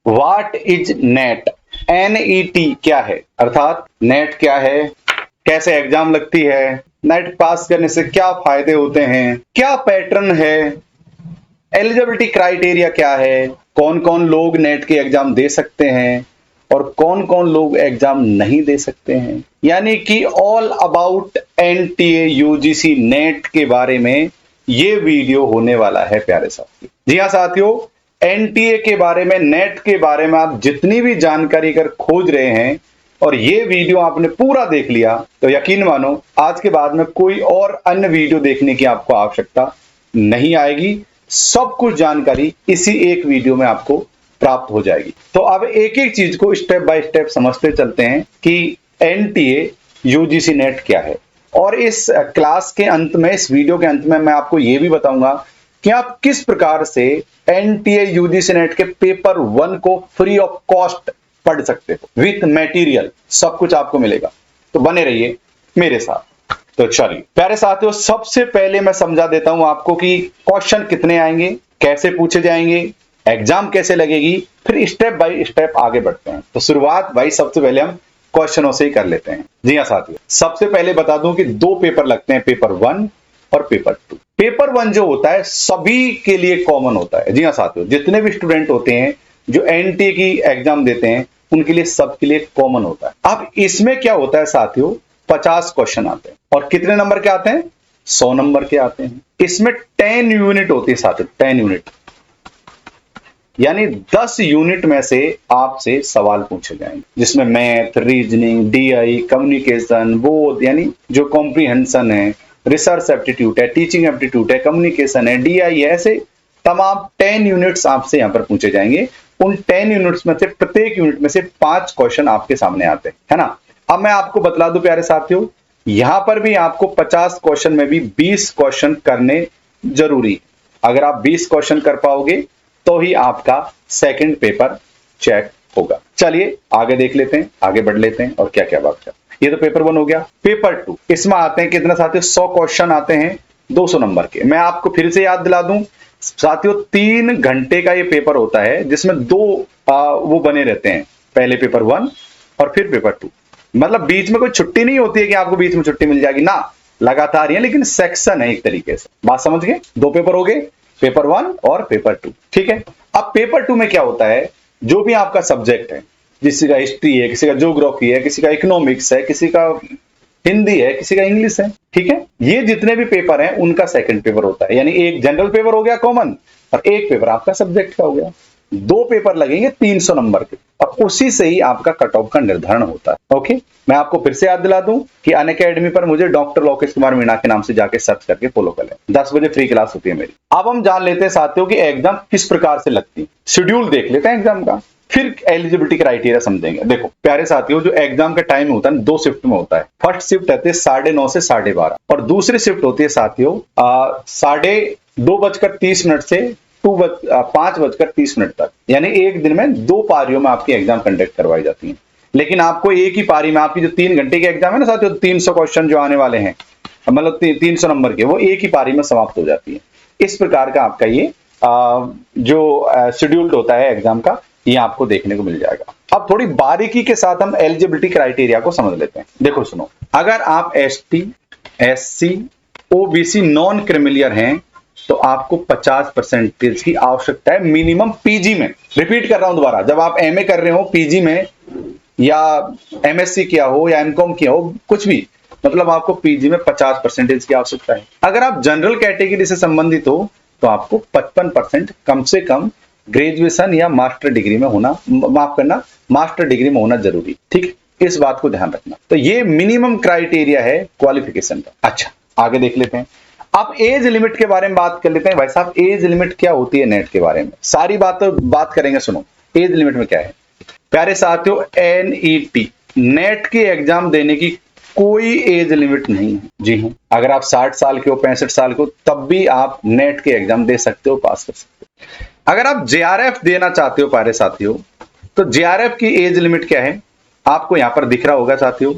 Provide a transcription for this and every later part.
What is net? NET क्या है, अर्थात नेट क्या है, कैसे एग्जाम लगती है, नेट पास करने से क्या फायदे होते हैं, क्या पैटर्न है, एलिजिबिलिटी क्राइटेरिया क्या है, कौन कौन लोग नेट के एग्जाम दे सकते हैं और कौन कौन लोग एग्जाम नहीं दे सकते हैं, यानी कि all about NTA UGC net के बारे में ये वीडियो होने वाला है प्यारे साथियों। जी हाँ साथियों, NTA के बारे में, नेट के बारे में आप जितनी भी जानकारी अगर खोज रहे हैं और ये वीडियो आपने पूरा देख लिया तो यकीन मानो आज के बाद में कोई और अन्य वीडियो देखने की आपको आवश्यकता नहीं आएगी। सब कुछ जानकारी इसी एक वीडियो में आपको प्राप्त हो जाएगी। तो अब एक एक चीज को स्टेप बाय स्टेप समझते चलते हैं कि NTA UGC नेट क्या है। और इस क्लास के अंत में, इस वीडियो के अंत में मैं आपको यह भी बताऊंगा कि आप किस प्रकार से NTA UGC नेट के पेपर 1 को फ्री ऑफ कॉस्ट पढ़ सकते हो विथ मटेरियल, सब कुछ आपको मिलेगा। तो बने रहिए मेरे साथ। तो चलिए प्यारे साथियों, सबसे पहले मैं समझा देता हूं आपको कि क्वेश्चन कितने आएंगे, कैसे पूछे जाएंगे, एग्जाम कैसे लगेगी, फिर स्टेप बाय स्टेप आगे बढ़ते हैं। तो शुरुआत भाई सबसे पहले हम क्वेश्चनों से ही कर लेते हैं। जी हाँ साथियों, सबसे पहले बता दूं कि 2 पेपर लगते हैं, पेपर 1 और पेपर 2। पेपर 1 जो होता है सभी के लिए कॉमन होता है। जी हाँ साथियों, जितने भी स्टूडेंट होते हैं जो NTA की एग्जाम देते हैं उनके लिए, सबके लिए कॉमन होता है। अब इसमें क्या होता है साथियों, 50 क्वेश्चन आते हैं और कितने नंबर के आते हैं, 100 नंबर के आते हैं। इसमें 10 यूनिट होती है साथियों, 10 यूनिट, यानी 10 यूनिट में से आपसे सवाल पूछे जाएंगे, जिसमें मैथ, रीजनिंग, DI, कम्युनिकेशन, बोध यानी जो कॉम्प्रीहेंशन है, रिसर्च एप्टीट्यूड है, टीचिंग एप्टीट्यूड है, कम्युनिकेशन है, DI है, ऐसे तमाम 10 यूनिट्स आपसे यहां पर पूछे जाएंगे। उन 10 यूनिट्स में से प्रत्येक यूनिट में से 5 क्वेश्चन आपके सामने आते हैं, है ना। अब मैं आपको बतला दूं प्यारे साथियों, यहां पर भी आपको 50 क्वेश्चन में भी 20 क्वेश्चन करने जरूरी। अगर आप 20 क्वेश्चन कर पाओगे तो ही आपका सेकंड पेपर चेक होगा। चलिए आगे देख लेते हैं, आगे बढ़ लेते हैं और क्या क्या बात कर। ये तो पेपर 1 हो गया। पेपर 2, इसमें आते हैं कितना साथियों, 100 क्वेश्चन आते हैं 200 नंबर के। मैं आपको फिर से याद दिला दूं साथियों, 3 घंटे का ये पेपर होता है, जिसमें 2 वो बने रहते हैं, पहले पेपर 1 और फिर पेपर 2। मतलब बीच में कोई छुट्टी नहीं होती है कि आपको बीच में छुट्टी मिल जाएगी ना, लगातार ही है, लेकिन सेक्शन है एक तरीके से। बात समझ गए? 2 पेपर हो गए, पेपर 1 और पेपर 2, ठीक है। अब पेपर 2 में क्या होता है, जो भी आपका सब्जेक्ट है, किसी का हिस्ट्री है, किसी का ज्योग्राफी है, किसी का इकोनॉमिक्स है, किसी का हिंदी है, किसी का इंग्लिश है, ठीक है। ये जितने भी पेपर हैं उनका सेकंड पेपर होता है, यानी एक जनरल पेपर हो गया कॉमन और एक पेपर आपका सब्जेक्ट का हो गया। 2 पेपर लगेंगे 300 नंबर के और उसी से ही आपका कट ऑफ का निर्धारण होता है। ओके, मैं आपको फिर से याद दिला दूं कि अनअकैडमी पर मुझे डॉक्टर लोकेश कुमार मीणा के नाम से जाके सर्च करके फॉलो कर लें। 10 बजे फ्री क्लास होती है मेरी। अब हम जान लेते हैं साथियों कि एग्जाम किस प्रकार से लगती है। शेड्यूल देख लेते हैं एग्जाम का, फिर एलिजिबिलिटी क्राइटेरिया समझेंगे। देखो प्यारे साथियों, जो एग्जाम का टाइम होता है 2 शिफ्ट में होता है। फर्स्ट शिफ्ट रहती है 9:30 से 12:30 और दूसरी शिफ्ट होती है साथियों 2:30 से 5:30 तक, यानी एक दिन में 2 पारियों में आपकी एग्जाम कंडक्ट करवाई जाती है। लेकिन आपको एक ही पारी में, आपकी जो 3 घंटे की एग्जाम है ना साथियों, 300 क्वेश्चन जो आने वाले हैं, मतलब 300 नंबर के, वो एक ही पारी में समाप्त हो जाती है। इस प्रकार का आपका ये जो शेड्यूल्ड होता है एग्जाम का, ये आपको देखने को मिल जाएगा। अब थोड़ी बारीकी के साथ हम एलिजिबिलिटी क्राइटेरिया को समझ लेते हैं। देखो सुनो, अगर आप ST, SC, OBC non creamy layer हैं तो आपको 50% की आवश्यकता है मिनिमम PG में। रिपीट कर रहा हूं दोबारा, जब आप MA कर रहे हो, PG में या MSc किया हो या MCOM किया हो, कुछ भी, मतलब आपको PG में 50% की आवश्यकता है। अगर आप जनरल कैटेगरी से संबंधित हो तो आपको 55% कम से कम ग्रेजुएशन या मास्टर डिग्री में होना, माफ करना, मास्टर डिग्री में होना जरूरी, ठीक, इस बात को ध्यान रखना। तो ये मिनिमम क्राइटेरिया है क्वालिफिकेशन का। अच्छा, आगे देख लेते हैं। अब एज लिमिट के बारे में बात कर लेते हैं। भाई साहब, एज लिमिट क्या होती है नेट के बारे में, सारी बात करेंगे। सुनो, एज लिमिट में क्या है प्यारे साथियों, NET नेट की एग्जाम देने की कोई एज लिमिट नहीं है। जी हाँ, अगर आप 60 साल के हो, 65 साल के हो, तब भी आप नेट के एग्जाम दे सकते हो, पास कर सकते हो। अगर आप JRF देना चाहते हो प्यारे साथियों, तो JRF की एज लिमिट क्या है, आपको यहां पर दिख रहा होगा साथियों।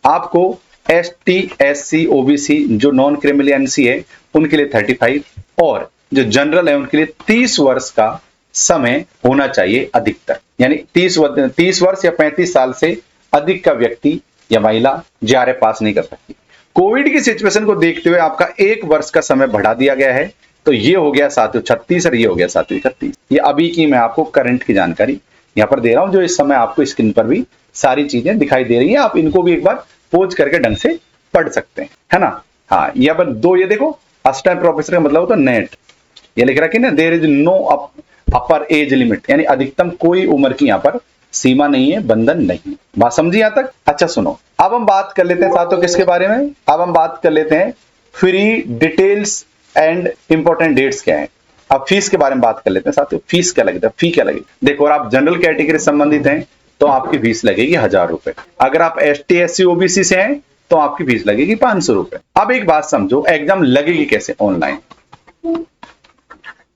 आपको ST, SC, OBC जो नॉन क्रिमिलियंसी है उनके लिए 35 और जो जनरल है उनके लिए 30 वर्ष का समय होना चाहिए अधिकतर। यानी 30 वर्ष या 35 साल से अधिक का व्यक्ति या महिला जेआरएफ पास नहीं कर सकती। कोविड की सिचुएशन को देखते हुए आपका 1 वर्ष का समय बढ़ा दिया गया है। तो ये हो गया साथियों 36 और ये हो गया साथियों 31। ये अभी की मैं आपको करंट की जानकारी यहाँ पर दे रहा हूं, जो इस समय आपको स्क्रीन पर भी सारी चीजें दिखाई दे रही है। आप इनको भी एक बार पोज करके ढंग से पढ़ सकते हैं, है ना। हाँ, यहाँ पर दो, ये देखो असिस्टेंट प्रोफेसर का मतलब होता है नेट, ये लिख रखी ना, there is no upper age limit, यानी अधिकतम कोई उम्र की यहाँ पर सीमा नहीं है, बंधन नहीं। बात समझी यहां तक? अच्छा सुनो, अब हम बात कर लेते हैं साथियों किसके बारे में, अब हम बात कर लेते हैं free details and important dates क्या है। अब फीस के बारे में बात कर लेते हैं साथियों। फीस क्या लगता है, फी क्या लगेगी? देखो, और आप जनरल कैटेगरी से संबंधित हैं तो आपकी फीस लगेगी 1000 रुपए। अगर आप ST SC OBC से हैं तो आपकी फीस लगेगी 500 रुपए। अब एक बात समझो, एग्जाम लगेगी कैसे?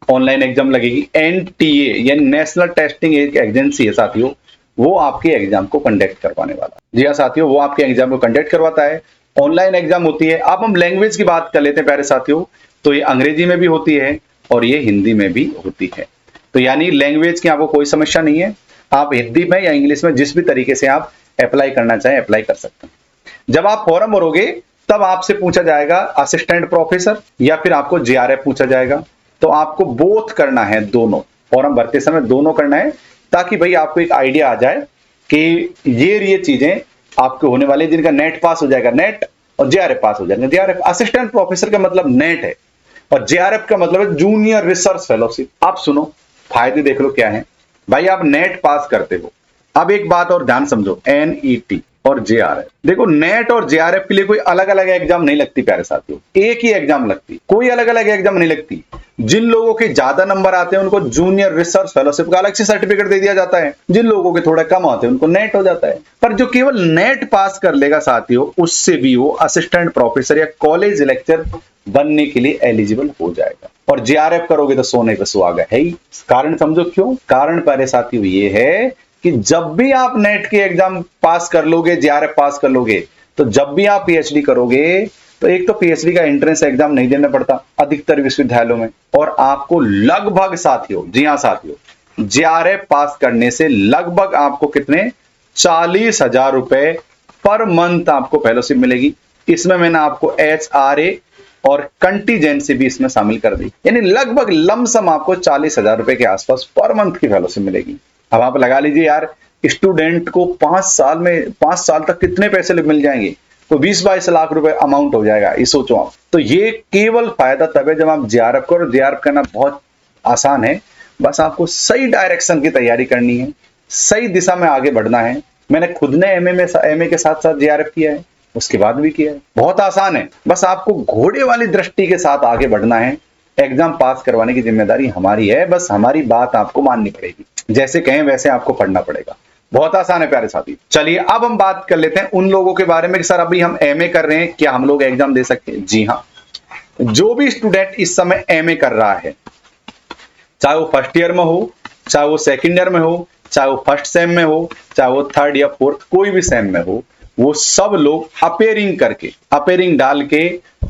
ऑनलाइन एग्जाम लगेगी। NTA यानी नेशनल टेस्टिंग एक एजेंसी है साथियों, वो आपके एग्जाम को कंडक्ट करवाने वाला। जी हाँ साथियों, वो आपके एग्जाम को कंडक्ट करवाता है। ऑनलाइन एग्जाम होती है। अब हम लैंग्वेज की बात कर लेते हैं प्यारे साथियों। तो ये अंग्रेजी में भी होती है और ये हिंदी में भी होती है। तो यानी लैंग्वेज की आपको कोई समस्या नहीं है, आप हिंदी में या इंग्लिश में जिस भी तरीके से आप अप्लाई करना चाहें अप्लाई कर सकते हैं। जब आप फॉर्म भरोगे तब आपसे पूछा जाएगा असिस्टेंट प्रोफेसर या फिर आपको JRF पूछा जाएगा। तो आपको बोथ करना है, दोनों फॉर्म भरते समय दोनों करना है, ताकि भाई आपको एक आइडिया आ जाए कि ये चीजें आपके होने वाली, जिनका नेट पास हो जाएगा, नेट और JRF पास हो जाएगा। JRF असिस्टेंट प्रोफेसर का मतलब नेट है और JRF का मतलब है जूनियर रिसर्च फेलोशिप। आप सुनो, फायदे देख लो क्या है भाई। आप नेट पास करते हो। अब एक बात और ध्यान समझो, NET और JRF, देखो नेट और JRF के लिए कोई अलग अलग एग्जाम नहीं लगती प्यारे साथियों, एक ही एग्जाम लगती, कोई अलग अलग एग्जाम नहीं लगती। जिन लोगों के ज्यादा नंबर आते हैं उनको जूनियर रिसर्च फेलोशिप का अलग से सर्टिफिकेट दे दिया जाता है, जिन लोगों के थोड़ा कम आते हैं उनको नेट हो जाता है। पर जो केवल नेट पास कर लेगा साथियों, उससे भी वो असिस्टेंट प्रोफेसर या कॉलेज लेक्चर बनने के लिए एलिजिबल हो जाएगा। और JRF करोगे तो सोने पे सुहागा है ही। कारण समझो क्यों? कारण प्यारे साथियों ये है कि जब भी आप नेट के एग्जाम पास कर लोगे, JRF पास कर लोगे, तो जब भी आप PhD करोगे तो एक तो PhD का एंट्रेंस एग्जाम नहीं देना पड़ता अधिकतर विश्वविद्यालयों में, और आपको लगभग साथियों, जी हां साथियों, JRF पास करने से लगभग आपको कितने 40,000 रुपए पर मंथ आपको फेलोशिप मिलेगी। इसमें मैंने आपको HRA और कंटीजेंसी भी इसमें शामिल कर दी, यानी लगभग लमसम आपको 40,000 रुपए के आसपास पर मंथ की फेलोशिप मिलेगी। अब आप लगा लीजिए यार, स्टूडेंट को 5 साल तक कितने पैसे मिल जाएंगे, तो 20-22 लाख रुपए अमाउंट हो जाएगा, ये सोचो आप। तो ये केवल फायदा तब है जब आप JRF करो। JRF करना बहुत आसान है, बस आपको सही डायरेक्शन की तैयारी करनी है, सही दिशा में आगे बढ़ना है। मैंने खुद ने MA के साथ साथ JRF किया है, उसके बाद भी किया है। बहुत आसान है, बस आपको घोड़े वाली दृष्टि के साथ आगे बढ़ना है। एग्जाम पास करवाने की जिम्मेदारी हमारी है, बस हमारी बात आपको माननी पड़ेगी, जैसे कहें वैसे आपको पढ़ना पड़ेगा। बहुत आसान है प्यारे साथी। चलिए अब हम बात कर लेते हैं उन लोगों के बारे में कि सर अभी हम MA कर रहे हैं, क्या हम लोग एग्जाम दे सकते हैं? जी हाँ, जो भी स्टूडेंट इस समय MA कर रहा है, चाहे वो फर्स्ट ईयर में हो, चाहे वो सेकंड ईयर में हो, चाहे वो फर्स्ट सेम में हो, चाहे वो थर्ड या फोर्थ कोई भी सेम में हो, वो सब लोग अपेयरिंग डाल के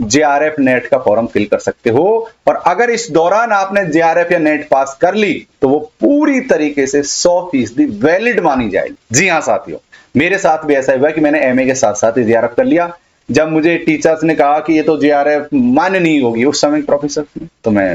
JRF नेट का फॉर्म फिल कर सकते हो। और अगर इस दौरान आपने JRF या नेट पास कर ली तो वो पूरी तरीके से 100% वैलिड मानी जाएगी। जी हाँ साथियों, मेरे साथ भी ऐसा हुआ कि मैंने MA के साथ साथ JRF कर लिया। जब मुझे टीचर्स ने कहा कि ये तो JRF मान्य नहीं होगी उस समय प्रोफेसर, तो मैं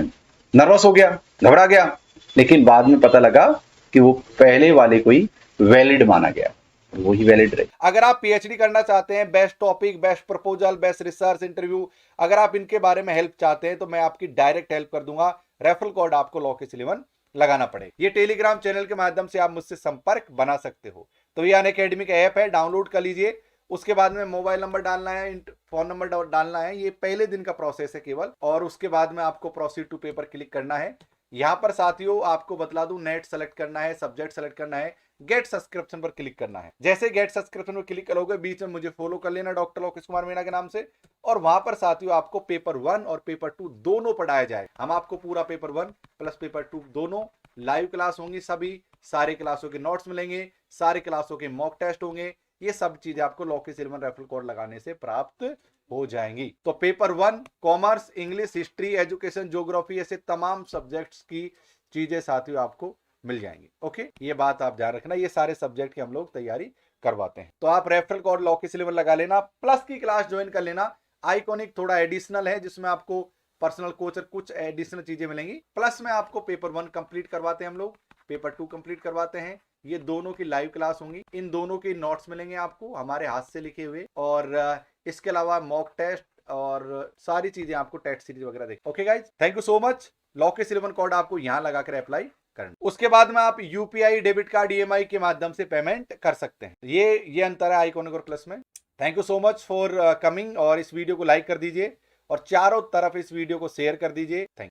नर्वस हो गया, घबरा गया, लेकिन बाद में पता लगा कि वो पहले वाले को ही वैलिड माना गया, वही वैलिड रही। अगर आप PhD करना चाहते हैं, best topic, best proposal, best research interview, अगर आप इनके बारे में हेल्प चाहते हैं तो मैं आपकी डायरेक्ट हेल्प कर दूंगा। रेफरल कोड आपको LOCUS11 लगाना पड़ेगा। ये टेलीग्राम चैनल के माध्यम से आप मुझसे संपर्क बना सकते हो। तो ये अनअकैडमी का ऐप है, डाउनलोड कर लीजिए। उसके बाद में मोबाइल नंबर डालना है, फोन नंबर डालना है, ये पहले दिन का प्रोसेस है केवल, और उसके बाद में आपको प्रोसीड टू पे पर क्लिक करना है। यहां पर साथियों आपको बतला दूं, नेट सेलेक्ट करना है, सब्जेक्ट सेलेक्ट करना है, गेट सब्सक्रिप्शन पर क्लिक करना है। जैसे गेट सब्सक्रिप्शन पर क्लिक करोगे, बीच में मुझे फॉलो कर लेना डॉक्टर लोकेश कुमार मीणा के नाम से, और वहां पर साथियों आपको पेपर 1 और पेपर 2 दोनों पढ़ाया जाए। हम आपको पूरा पेपर 1 प्लस पेपर 2 दोनों लाइव क्लास होंगी, सभी सारे क्लासों के नोट्स मिलेंगे, सारे क्लासों के मॉक टेस्ट होंगे, ये सब चीजें आपको LOCUS11 रेफरल कोड लगाने से प्राप्त हो जाएंगी। तो paper 1 commerce, English, history, education, geography, ऐसे तमाम सब्जेक्ट्स की चीजें साथियों आपको मिल जाएंगे। ओके, ये बात आप ध्यान रखना, ये सारे सब्जेक्ट की हम लोग तैयारी करवाते हैं। तो आप रेफरल कोड लॉकी सिलेबस लगा लेना, प्लस की क्लास ज्वाइन कर लेना। आइकॉनिक थोड़ा एडिशनल है, जिसमें आपको पर्सनल कोच और कुछ एडिशनल चीजें मिलेंगी। प्लस में आपको पेपर 1 कंप्लीट करवाते हैं हम लोग, पेपर 2 कंप्लीट करवाते हैं। ये दोनों की लाइव क्लास होंगी, इन दोनों के नोट्स मिलेंगे आपको हमारे हाथ से लिखे हुए, और इसके अलावा मॉक टेस्ट और सारी चीजें आपको टेस्ट सीरीज वगैरह देख। Okay guys, thank you so much. लॉकी सिलेबस कोड आपको यहां लगाकर अप्लाई करना, उसके बाद में आप यूपीआई, डेबिट कार्ड, ईएमआई के माध्यम से पेमेंट कर सकते हैं। ये अंतर है आइकॉनिक और प्लस में। Thank you so much for coming, और इस वीडियो को लाइक कर दीजिए और चारों तरफ इस वीडियो को शेयर कर दीजिए। थैंक